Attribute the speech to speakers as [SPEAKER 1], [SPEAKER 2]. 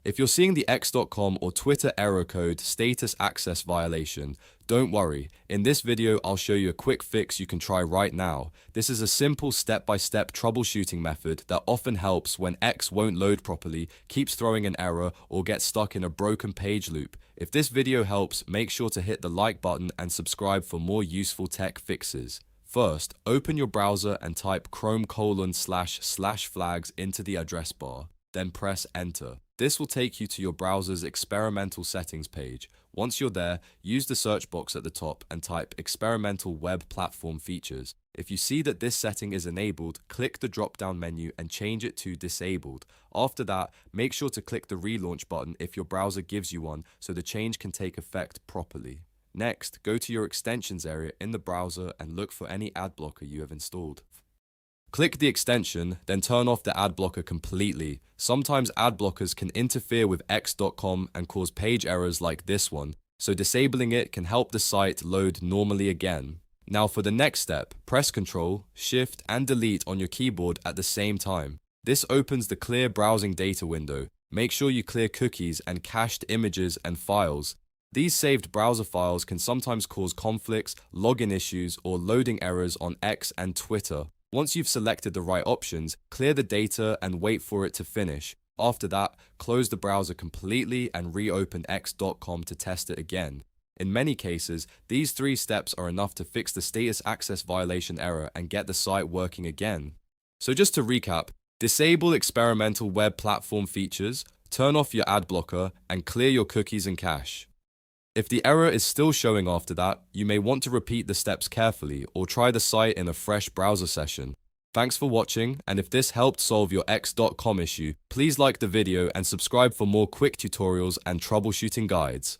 [SPEAKER 1] If you're seeing the x.com or Twitter error code status access violation, don't worry. In this video, I'll show you a quick fix you can try right now. This is a simple step-by-step troubleshooting method that often helps when X won't load properly, keeps throwing an error, or gets stuck in a broken page loop. If this video helps, make sure to hit the like button and subscribe for more useful tech fixes. First, open your browser and type chrome://flags into the address bar. Then press enter. This will take you to your browser's experimental settings page. Once you're there, use the search box at the top and type experimental web platform features. If you see that this setting is enabled, click the drop-down menu and change it to disabled. After that, make sure to click the relaunch button if your browser gives you one so the change can take effect properly. Next, go to your extensions area in the browser and look for any ad blocker you have installed. Click the extension, then turn off the ad blocker completely. Sometimes ad blockers can interfere with x.com and cause page errors like this one, so disabling it can help the site load normally again. Now for the next step, press Ctrl, Shift, and Delete on your keyboard at the same time. This opens the Clear Browsing Data window. Make sure you clear cookies and cached images and files. These saved browser files can sometimes cause conflicts, login issues, or loading errors on X and Twitter. Once you've selected the right options, clear the data and wait for it to finish. After that, close the browser completely and reopen x.com to test it again. In many cases, these 3 steps are enough to fix the status access violation error and get the site working again. So just to recap, disable experimental web platform features, turn off your ad blocker, and clear your cookies and cache. If the error is still showing after that, you may want to repeat the steps carefully or try the site in a fresh browser session. Thanks for watching, and if this helped solve your x.com issue, please like the video and subscribe for more quick tutorials and troubleshooting guides.